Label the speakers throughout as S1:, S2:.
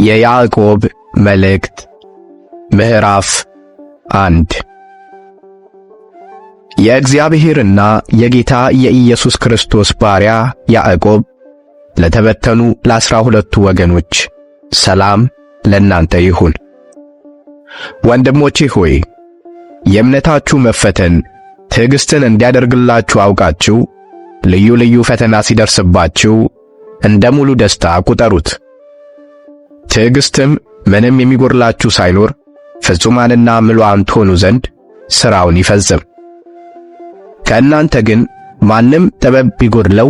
S1: የያዕቆብ መልእክት ምዕራፍ 1 የእግዚአብሔርና የጌታ የኢየሱስ ክርስቶስ ባሪያ ያዕቆብ ለተበተኑ ለ12ቱ ወገኖች ሰላም ለእናንተ ይሁን። ወንድሞቼ ሆይ የእምነታችሁ መፈተን ትዕግስትን እንዲያደርግላችሁ አውቃችሁ ልዩ ልዩ ፈተና ሲደርስባችሁ እንደ ሙሉ ደስታ ቁጠሩት። ትዕግስትም ምንም የሚጎድላችሁ ሳይኖር ፍጹማንና ምሉዓን ትሆኑ ዘንድ ሥራውን ይፈጽም። ከእናንተ ግን ማንም ጥበብ ቢጎድለው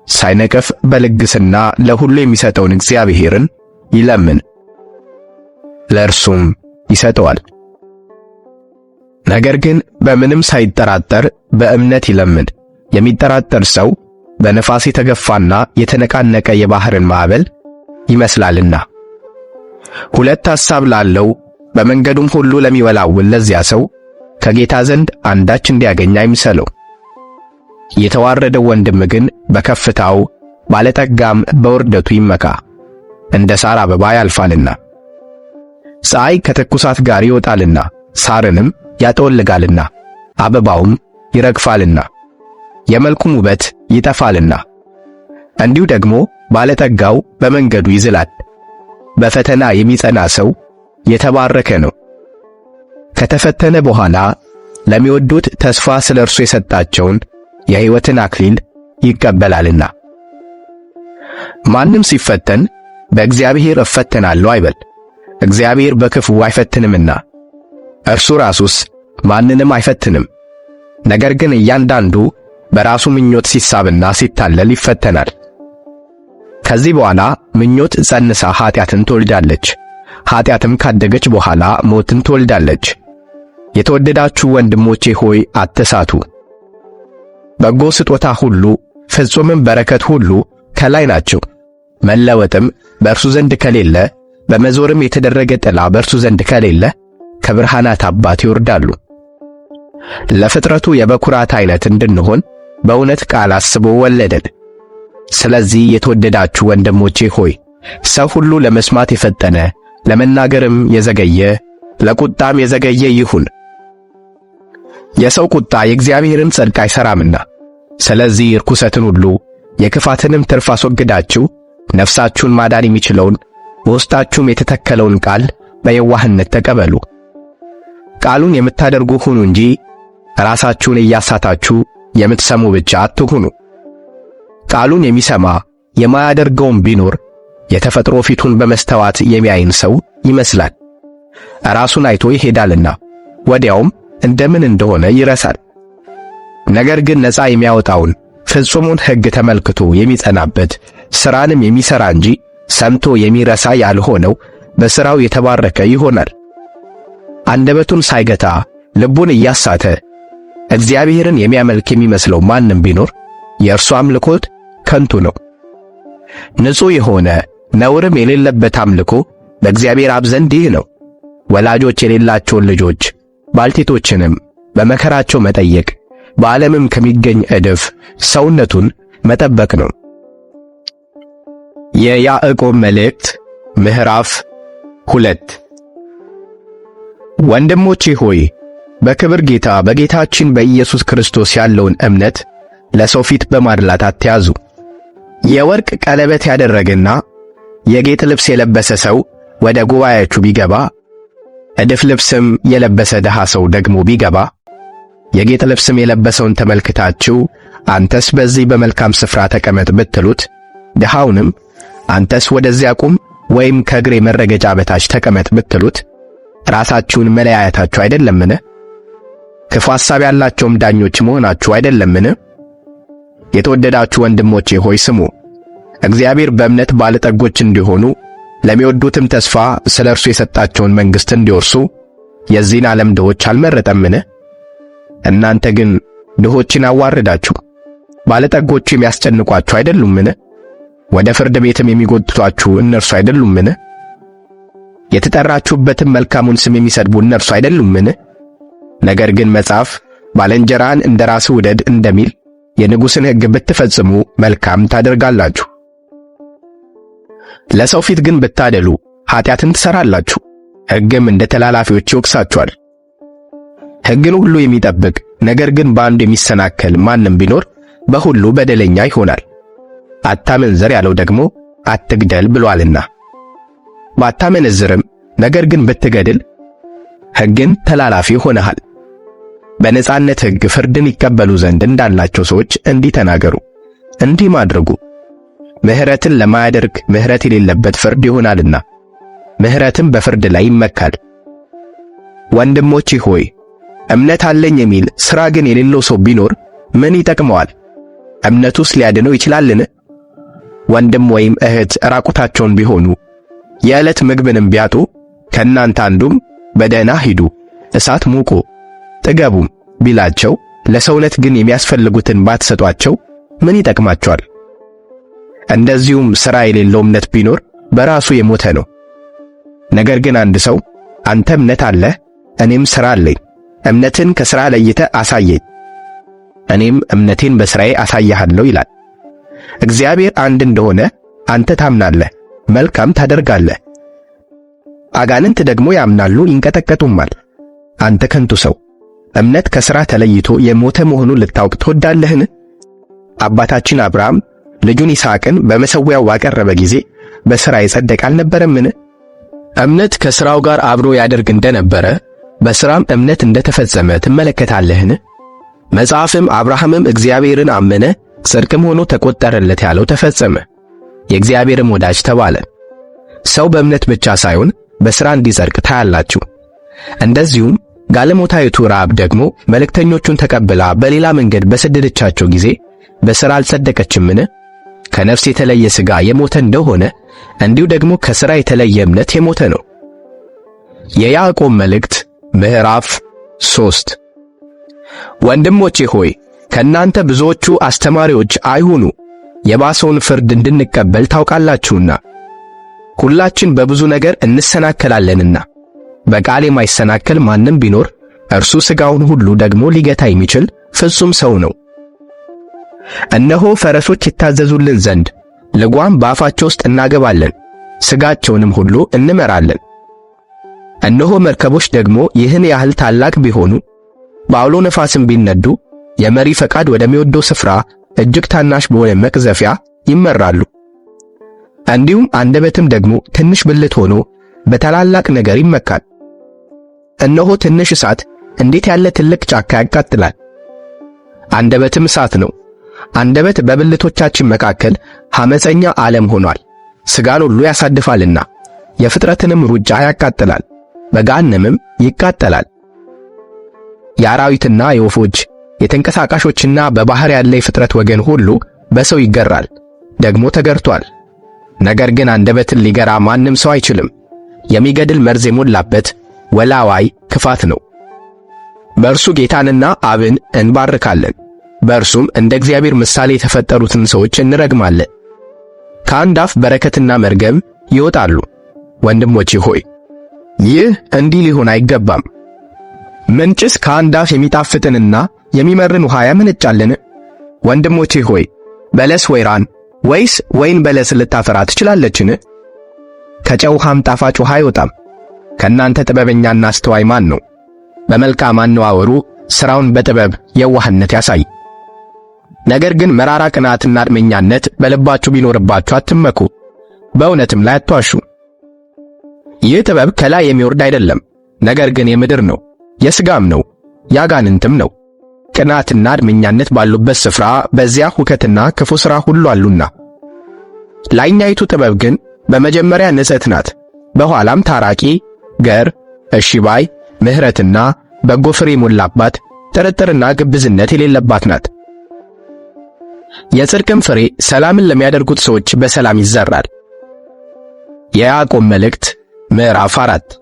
S1: ሳይነቅፍ በልግስና ለሁሉ የሚሰጠውን እግዚአብሔርን ይለምን፣ ለእርሱም ይሰጠዋል። ነገር ግን በምንም ሳይጠራጠር በእምነት ይለምን። የሚጠራጠር ሰው በነፋስ የተገፋና የተነቃነቀ የባሕርን ማዕበል ይመስላልና። ሁለት ሐሳብ ላለው በመንገዱም ሁሉ ለሚወላውል ለዚያ ሰው ከጌታ ዘንድ አንዳች እንዲያገኝ አይምሰለው። የተዋረደው ወንድም ግን በከፍታው ባለጠጋም በውርደቱ ይመካ፣ እንደ ሣር አበባ ያልፋልና። ፀሐይ ከትኩሳት ጋር ይወጣልና ሣርንም ያጠወልጋልና አበባውም ይረግፋልና የመልኩም ውበት ይጠፋልና። እንዲሁ ደግሞ ባለጠጋው በመንገዱ ይዝላል። በፈተና የሚጸና ሰው የተባረከ ነው፣ ከተፈተነ በኋላ ለሚወዱት ተስፋ ስለ እርሱ የሰጣቸውን የሕይወትን አክሊል ይቀበላልና። ማንም ሲፈተን በእግዚአብሔር እፈተናለሁ አይበል፣ እግዚአብሔር በክፉ አይፈትንምና። እርሱ ራሱስ ማንንም አይፈትንም። ነገር ግን እያንዳንዱ በራሱ ምኞት ሲሳብና ሲታለል ይፈተናል። ከዚህ በኋላ ምኞት ጸንሳ ኃጢአትን ትወልዳለች፣ ኃጢአትም ካደገች በኋላ ሞትን ትወልዳለች። የተወደዳችሁ ወንድሞቼ ሆይ አትሳቱ። በጎ ስጦታ ሁሉ ፍጹምም በረከት ሁሉ ከላይ ናቸው። መለወጥም በእርሱ ዘንድ ከሌለ፣ በመዞርም የተደረገ ጥላ በእርሱ ዘንድ ከሌለ ከብርሃናት አባት ይወርዳሉ። ለፍጥረቱ የበኩራት ዓይነት እንድንሆን በእውነት ቃል አስቦ ወለደን። ስለዚህ የተወደዳችሁ ወንድሞቼ ሆይ ሰው ሁሉ ለመስማት የፈጠነ ለመናገርም የዘገየ ለቁጣም የዘገየ ይሁን። የሰው ቁጣ የእግዚአብሔርን ጽድቅ አይሠራምና። ስለዚህ ርኩሰትን ሁሉ የክፋትንም ትርፍ አስወግዳችሁ ነፍሳችሁን ማዳን የሚችለውን በውስጣችሁም የተተከለውን ቃል በየዋህነት ተቀበሉ። ቃሉን የምታደርጉ ሁኑ እንጂ ራሳችሁን እያሳታችሁ የምትሰሙ ብቻ አትሁኑ። ቃሉን የሚሰማ የማያደርገውም ቢኖር የተፈጥሮ ፊቱን በመስተዋት የሚያይን ሰው ይመስላል። ራሱን አይቶ ይሄዳልና ወዲያውም እንደምን እንደሆነ ይረሳል። ነገር ግን ነፃ የሚያወጣውን ፍጹሙን ሕግ ተመልክቶ የሚጸናበት ሥራንም የሚሠራ እንጂ ሰምቶ የሚረሳ ያልሆነው በሥራው የተባረከ ይሆናል። አንደበቱን ሳይገታ ልቡን እያሳተ እግዚአብሔርን የሚያመልክ የሚመስለው ማንም ቢኖር የእርሱ አምልኮት ከንቱ ነው። ንጹሕ የሆነ ነውርም የሌለበት አምልኮ በእግዚአብሔር አብ ዘንድ ይህ ነው፣ ወላጆች የሌላቸውን ልጆች ባልቴቶችንም በመከራቸው መጠየቅ፣ በዓለምም ከሚገኝ ዕድፍ ሰውነቱን መጠበቅ ነው። የያዕቆብ መልእክት ምዕራፍ 2 ወንድሞቼ ሆይ በክብር ጌታ በጌታችን በኢየሱስ ክርስቶስ ያለውን እምነት ለሰው ፊት በማድላት አትያዙ። የወርቅ ቀለበት ያደረገና የጌጥ ልብስ የለበሰ ሰው ወደ ጉባኤያችሁ ቢገባ፣ ዕድፍ ልብስም የለበሰ ድሃ ሰው ደግሞ ቢገባ፣ የጌጥ ልብስም የለበሰውን ተመልክታችሁ አንተስ በዚህ በመልካም ስፍራ ተቀመጥ ብትሉት፣ ድሃውንም አንተስ ወደዚያ ቁም ወይም ከእግሬ መረገጫ በታች ተቀመጥ ብትሉት፣ ራሳችሁን መለያየታችሁ አይደለምን? ክፉ ሐሳብ ያላቸውም ዳኞች መሆናችሁ አይደለምን? የተወደዳችሁ ወንድሞቼ ሆይ ስሙ። እግዚአብሔር በእምነት ባለጠጎች እንዲሆኑ ለሚወዱትም ተስፋ ስለ እርሱ የሰጣቸውን መንግሥት እንዲወርሱ የዚህን ዓለም ድሆች አልመረጠምን? እናንተ ግን ድሆችን አዋረዳችሁ። ባለጠጎቹ የሚያስጨንቋችሁ አይደሉምን? ወደ ፍርድ ቤትም የሚጎትቷችሁ እነርሱ አይደሉምን? የተጠራችሁበትም መልካሙን ስም የሚሰድቡ እነርሱ አይደሉምን? ነገር ግን መጽሐፍ ባልንጀራህን እንደ ራስህ ውደድ እንደሚል የንጉሥን ሕግ ብትፈጽሙ መልካም ታደርጋላችሁ። ለሰው ፊት ግን ብታደሉ ኃጢአትን ትሠራላችሁ፣ ሕግም እንደ ተላላፊዎች ይወቅሳችኋል። ሕግን ሁሉ የሚጠብቅ ነገር ግን በአንዱ የሚሰናከል ማንም ቢኖር በሁሉ በደለኛ ይሆናል። አታመንዝር ያለው ደግሞ አትግደል ብሏልና። ባታመነዝርም ነገር ግን ብትገድል ሕግን ተላላፊ ሆነሃል። በነጻነት ሕግ ፍርድን ይቀበሉ ዘንድ እንዳላቸው ሰዎች እንዲህ ተናገሩ፣ እንዲህም አድርጉ። ምሕረትን ለማያደርግ ምሕረት የሌለበት ፍርድ ይሆናልና ምሕረትም በፍርድ ላይ ይመካል። ወንድሞቼ ሆይ እምነት አለኝ የሚል ሥራ ግን የሌለው ሰው ቢኖር ምን ይጠቅመዋል? እምነቱስ ሊያድነው ይችላልን? ወንድም ወይም እህት ራቁታቸውን ቢሆኑ የዕለት ምግብንም ቢያጡ ከእናንተ አንዱም በደህና ሂዱ፣ እሳት ሙቁ፣ ጥገቡም ቢላቸው ለሰውነት ግን የሚያስፈልጉትን ባትሰጧቸው ምን ይጠቅማቸዋል? እንደዚሁም ሥራ የሌለው እምነት ቢኖር በራሱ የሞተ ነው። ነገር ግን አንድ ሰው አንተ እምነት አለህ፣ እኔም ሥራ አለኝ፣ እምነትን ከሥራ ለይተህ አሳየኝ፣ እኔም እምነቴን በሥራዬ አሳያለሁ ይላል። እግዚአብሔር አንድ እንደሆነ አንተ ታምናለህ፣ መልካም ታደርጋለህ። አጋንንት ደግሞ ያምናሉ ይንቀጠቀጡማል። አንተ ከንቱ ሰው እምነት ከሥራ ተለይቶ የሞተ መሆኑን ልታውቅ ትወዳለህን? አባታችን አብርሃም ልጁን ይስሐቅን በመሠዊያው ባቀረበ ጊዜ በሥራ የጸደቀ አልነበረምን? እምነት ከሥራው ጋር አብሮ ያደርግ እንደነበረ በሥራም እምነት እንደተፈጸመ ትመለከታለህን? መጽሐፍም አብርሃምም እግዚአብሔርን አመነ ጽድቅም ሆኖ ተቆጠረለት ያለው ተፈጸመ፣ የእግዚአብሔርም ወዳጅ ተባለ። ሰው በእምነት ብቻ ሳይሆን በሥራ እንዲጸድቅ ታያላችሁ። እንደዚሁም ጋለሞታይቱ ረዓብ ደግሞ መልእክተኞቹን ተቀብላ በሌላ መንገድ በሰደደቻቸው ጊዜ በሥራ አልጸደቀችምን? ከነፍስ የተለየ ሥጋ የሞተ እንደሆነ እንዲሁ ደግሞ ከሥራ የተለየ እምነት የሞተ ነው። የያዕቆብ መልእክት ምዕራፍ 3 ወንድሞቼ ሆይ ከእናንተ ብዙዎቹ አስተማሪዎች አይሁኑ፣ የባሰውን ፍርድ እንድንቀበል ታውቃላችሁና። ሁላችን በብዙ ነገር እንሰናከላለንና በቃል የማይሰናከል ማንም ቢኖር እርሱ ሥጋውን ሁሉ ደግሞ ሊገታ የሚችል ፍጹም ሰው ነው። እነሆ ፈረሶች ይታዘዙልን ዘንድ ልጓም በአፋቸው ውስጥ እናገባለን፣ ሥጋቸውንም ሁሉ እንመራለን። እነሆ መርከቦች ደግሞ ይህን ያህል ታላቅ ቢሆኑ በአውሎ ነፋስም ቢነዱ የመሪ ፈቃድ ወደሚወደው ስፍራ እጅግ ታናሽ በሆነ መቅዘፊያ ይመራሉ። እንዲሁም አንደበትም ደግሞ ትንሽ ብልት ሆኖ በታላላቅ ነገር ይመካል። እነሆ ትንሽ እሳት እንዴት ያለ ትልቅ ጫካ ያቃጥላል። አንደበትም እሳት ነው። አንደበት በብልቶቻችን መካከል ሐመፀኛ ዓለም ሆኗል። ሥጋን ሁሉ ያሳድፋልና የፍጥረትንም ሩጫ ያቃጥላል፣ በገሃነምም ይቃጠላል። የአራዊትና የወፎች የተንቀሳቃሾችና በባሕር ያለ የፍጥረት ወገን ሁሉ በሰው ይገራል፣ ደግሞ ተገርቷል። ነገር ግን አንደበትን ሊገራ ማንም ሰው አይችልም። የሚገድል መርዝ የሞላበት ወላዋይ ክፋት ነው። በእርሱ ጌታንና አብን እንባርካለን፣ በእርሱም እንደ እግዚአብሔር ምሳሌ የተፈጠሩትን ሰዎች እንረግማለን። ከአንድ አፍ በረከትና መርገም ይወጣሉ። ወንድሞቼ ሆይ ይህ እንዲህ ሊሆን አይገባም። ምንጭስ ከአንድ አፍ የሚጣፍጥንና የሚመርን ውሃ ያመነጫልን? ወንድሞቼ ሆይ በለስ ወይራን ወይስ ወይን በለስ ልታፈራ ትችላለችን? ከጨው ውሃም ጣፋጭ ውሃ አይወጣም። ከእናንተ ጥበበኛና አስተዋይ ማን ነው? በመልካም አነዋወሩ ሥራውን በጥበብ የዋህነት ያሳይ። ነገር ግን መራራ ቅንዓትና አድመኛነት በልባችሁ ቢኖርባችሁ አትመኩ፣ በእውነትም ላይ አትዋሹ። ይህ ጥበብ ከላይ የሚወርድ አይደለም፣ ነገር ግን የምድር ነው፣ የሥጋም ነው፣ ያጋንንትም ነው። ቅንዓትና አድመኛነት ባሉበት ስፍራ በዚያ ሁከትና ክፉ ሥራ ሁሉ አሉና። ላይኛይቱ ጥበብ ግን በመጀመሪያ ንጽሕት ናት፣ በኋላም ታራቂ፣ ገር፣ እሺ ባይ፣ ምሕረትና በጎ ፍሬ የሞላባት፣ ጥርጥርና ግብዝነት የሌለባት ናት። የጽድቅም ፍሬ ሰላምን ለሚያደርጉት ሰዎች በሰላም ይዘራል። የያዕቆብ መልእክት ምዕራፍ 4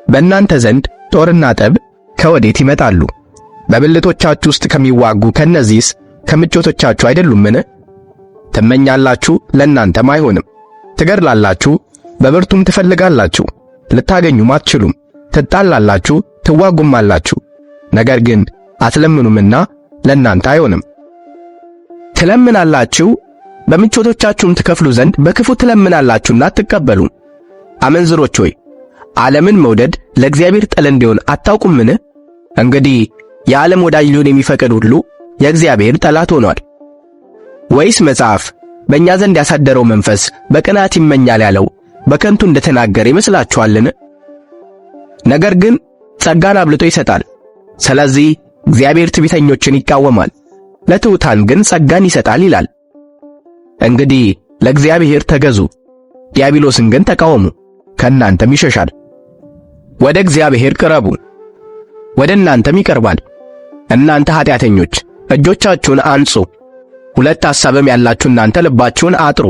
S1: በእናንተ ዘንድ ጦርና ጠብ ከወዴት ይመጣሉ? በብልቶቻችሁ ውስጥ ከሚዋጉ ከነዚህስ ከምቾቶቻችሁ አይደሉምን? ትመኛላችሁ፣ ለእናንተም አይሆንም። ትገድላላችሁ፣ በብርቱም ትፈልጋላችሁ፣ ልታገኙም አትችሉም። ትጣላላችሁ፣ ትዋጉማላችሁ፣ ነገር ግን አትለምኑምና ለእናንተ አይሆንም። ትለምናላችሁ፣ በምቾቶቻችሁም ትከፍሉ ዘንድ በክፉ ትለምናላችሁና አትቀበሉም። አመንዝሮች ሆይ ዓለምን መውደድ ለእግዚአብሔር ጥል እንዲሆን አታውቁምን? እንግዲህ የዓለም ወዳጅ ሊሆን የሚፈቅድ ሁሉ የእግዚአብሔር ጠላት ሆኗል። ወይስ መጽሐፍ በእኛ ዘንድ ያሳደረው መንፈስ በቅንዓት ይመኛል ያለው በከንቱ እንደተናገረ ይመስላችኋልን? ነገር ግን ጸጋን አብልጦ ይሰጣል። ስለዚህ እግዚአብሔር ትዕቢተኞችን ይቃወማል፣ ለትሑታን ግን ጸጋን ይሰጣል ይላል። እንግዲህ ለእግዚአብሔር ተገዙ፣ ዲያብሎስን ግን ተቃወሙ፣ ከእናንተም ይሸሻል። ወደ እግዚአብሔር ቅረቡ፣ ወደ እናንተም ይቀርባል። እናንተ ኃጢአተኞች እጆቻችሁን አንጹ፣ ሁለት ሐሳብም ያላችሁ እናንተ ልባችሁን አጥሩ።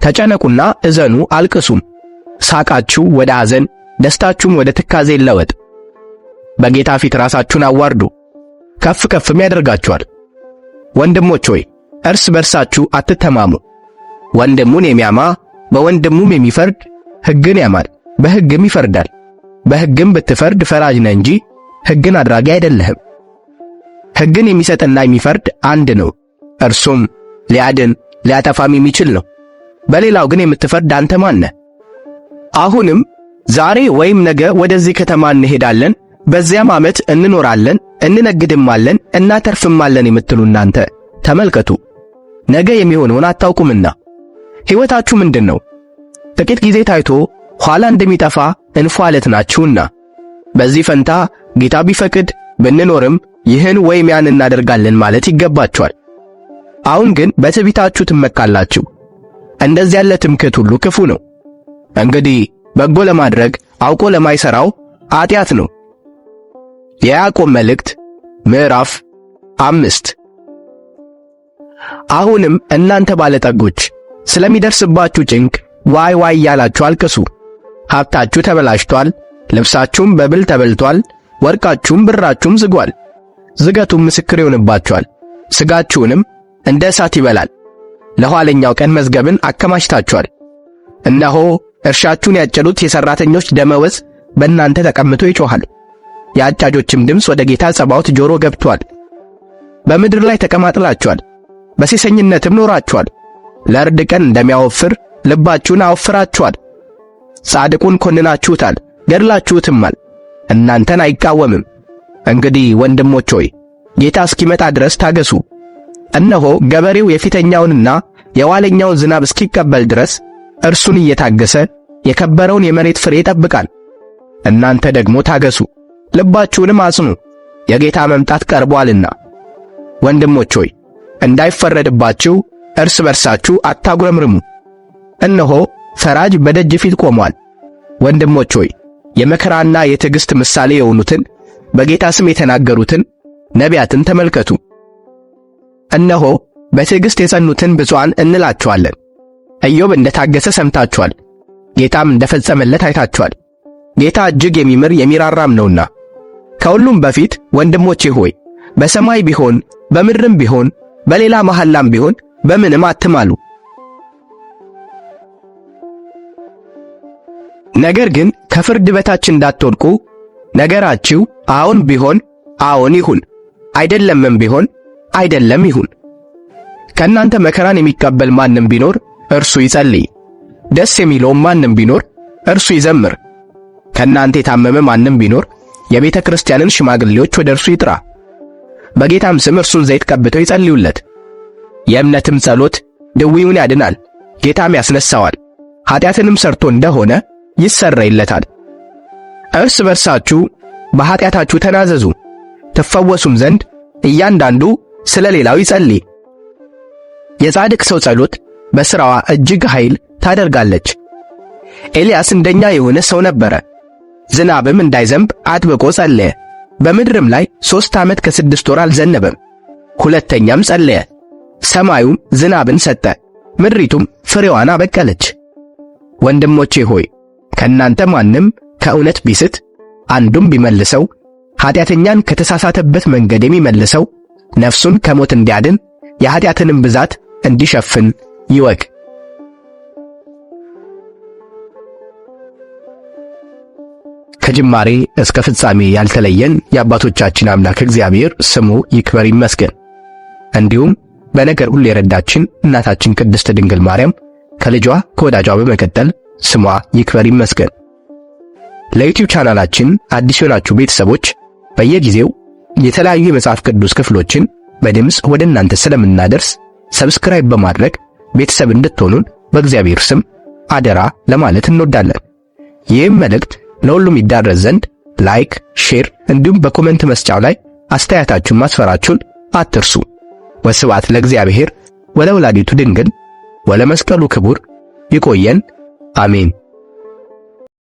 S1: ተጨነቁና እዘኑ፣ አልቅሱም። ሳቃችሁ ወደ ሐዘን፣ ደስታችሁም ወደ ትካዜ ይለወጥ። በጌታ ፊት ራሳችሁን አዋርዱ፣ ከፍ ከፍም ያደርጋችኋል። ወንድሞች ሆይ እርስ በርሳችሁ አትተማሙ። ወንድሙን የሚያማ በወንድሙም የሚፈርድ ሕግን ያማል፣ በሕግም ይፈርዳል። በሕግም ብትፈርድ ፈራጅ ነህ እንጂ ሕግን አድራጊ አይደለህም። ሕግን የሚሰጥና የሚፈርድ አንድ ነው፣ እርሱም ሊያድን ሊያጠፋም የሚችል ነው። በሌላው ግን የምትፈርድ አንተ ማን ነህ? አሁንም ዛሬ ወይም ነገ ወደዚህ ከተማ እንሄዳለን፣ በዚያም ዓመት እንኖራለን፣ እንነግድማለን፣ እናተርፍማለን የምትሉ እናንተ ተመልከቱ፣ ነገ የሚሆነውን አታውቁምና። ሕይወታችሁ ምንድን ነው? ጥቂት ጊዜ ታይቶ ኋላ እንደሚጠፋ እንፋሎት ናችሁና። በዚህ ፈንታ ጌታ ቢፈቅድ ብንኖርም ይህን ወይም ያን እናደርጋለን ማለት ይገባችኋል። አሁን ግን በትዕቢታችሁ ትመካላችሁ። እንደዚህ ያለ ትምክህት ሁሉ ክፉ ነው። እንግዲህ በጎ ለማድረግ አውቆ ለማይሰራው ኃጢአት ነው። የያዕቆብ መልእክት ምዕራፍ 5። አሁንም እናንተ ባለጠጎች ስለሚደርስባችሁ ጭንቅ ዋይ ዋይ እያላችሁ አልቅሱ። ሀብታችሁ ተበላሽቷል፣ ልብሳችሁም በብል ተበልቷል፣ ወርቃችሁም ብራችሁም ዝጓል። ዝገቱም ምስክር ይሆንባችኋል፣ ሥጋችሁንም እንደ እሳት ይበላል። ለኋለኛው ቀን መዝገብን አከማችታችኋል። እነሆ እርሻችሁን ያጨዱት የሠራተኞች ደመወዝ በእናንተ ተቀምጦ ይጮኻል። የአጫጆችም ድምፅ ወደ ጌታ ጸባዖት ጆሮ ገብቶአል። በምድር ላይ ተቀማጥላችኋል፣ በሴሰኝነትም ኖራችኋል። ለእርድ ቀን እንደሚያወፍር ልባችሁን አወፍራችኋል። ጻድቁን ኮንናችሁታል፣ ገድላችሁትማል፣ እናንተን አይቃወምም። እንግዲህ ወንድሞች ሆይ ጌታ እስኪመጣ ድረስ ታገሱ። እነሆ ገበሬው የፊተኛውንና የኋለኛውን ዝናብ እስኪቀበል ድረስ እርሱን እየታገሰ የከበረውን የመሬት ፍሬ ይጠብቃል። እናንተ ደግሞ ታገሱ፣ ልባችሁንም አጽኑ፣ የጌታ መምጣት ቀርቧልና። ወንድሞች ሆይ እንዳይፈረድባችሁ እርስ በርሳችሁ አታጉረምርሙ። እነሆ ፈራጅ በደጅ ፊት ቆሟል። ወንድሞች ሆይ የመከራና የትዕግሥት ምሳሌ የሆኑትን በጌታ ስም የተናገሩትን ነቢያትን ተመልከቱ። እነሆ በትዕግሥት የጸኑትን ብፁዓን እንላቸዋለን። ኢዮብ እንደታገሰ ሰምታችኋል፣ ጌታም እንደፈጸመለት አይታችኋል። ጌታ እጅግ የሚምር የሚራራም ነውና። ከሁሉም በፊት ወንድሞቼ ሆይ በሰማይ ቢሆን በምድርም ቢሆን በሌላ መሐላም ቢሆን በምንም አትማሉ። ነገር ግን ከፍርድ በታች እንዳትወድቁ ነገራችሁ አዎን ቢሆን አዎን ይሁን፣ አይደለምም ቢሆን አይደለም ይሁን። ከእናንተ መከራን የሚቀበል ማንም ቢኖር እርሱ ይጸልይ፣ ደስ የሚለውም ማንም ቢኖር እርሱ ይዘምር። ከእናንተ የታመመ ማንም ቢኖር የቤተ ክርስቲያንን ሽማግሌዎች ወደ እርሱ ይጥራ፣ በጌታም ስም እርሱን ዘይት ቀብተው ይጸልዩለት። የእምነትም ጸሎት ድውዩን ያድናል፣ ጌታም ያስነሣዋል። ኃጢአትንም ሰርቶ እንደሆነ ይሰረይለታል። እርስ በርሳችሁ በኃጢአታችሁ ተናዘዙ፣ ትፈወሱም ዘንድ እያንዳንዱ ስለ ሌላው ይጸልይ። የጻድቅ ሰው ጸሎት በሥራዋ እጅግ ኃይል ታደርጋለች። ኤልያስ እንደኛ የሆነ ሰው ነበረ። ዝናብም እንዳይዘንብ አጥብቆ ጸለየ። በምድርም ላይ 3 ዓመት ከ6 ወር አልዘነበም። ሁለተኛም ጸለየ፣ ሰማዩም ዝናብን ሰጠ፣ ምድሪቱም ፍሬዋን አበቀለች። ወንድሞቼ ሆይ ከእናንተ ማንም ከእውነት ቢስት አንዱም ቢመልሰው ኃጢአተኛን ከተሳሳተበት መንገድ የሚመልሰው ነፍሱን ከሞት እንዲያድን የኃጢአትንም ብዛት እንዲሸፍን ይወቅ። ከጅማሬ እስከ ፍጻሜ ያልተለየን የአባቶቻችን አምላክ እግዚአብሔር ስሙ ይክበር ይመስገን። እንዲሁም በነገር ሁሉ የረዳችን እናታችን ቅድስት ድንግል ማርያም ከልጇ ከወዳጇ በመቀጠል ስሟ ይክበር ይመስገን። ለዩቲዩብ ቻናላችን አዲስ የሆናችሁ ቤተሰቦች በየጊዜው የተለያዩ የመጽሐፍ ቅዱስ ክፍሎችን በድምጽ ወደ እናንተ ስለምናደርስ ሰብስክራይብ በማድረግ ቤተሰብ እንድትሆኑን በእግዚአብሔር ስም አደራ ለማለት እንወዳለን። ይህም መልእክት ለሁሉም ይዳረስ ዘንድ ላይክ፣ ሼር እንዲሁም በኮሜንት መስጫው ላይ አስተያየታችሁን ማስፈራችሁን አትርሱ። ወስብሐት ለእግዚአብሔር ወለወላዲቱ ድንግል ወለመስቀሉ ክቡር። ይቆየን። አሜን።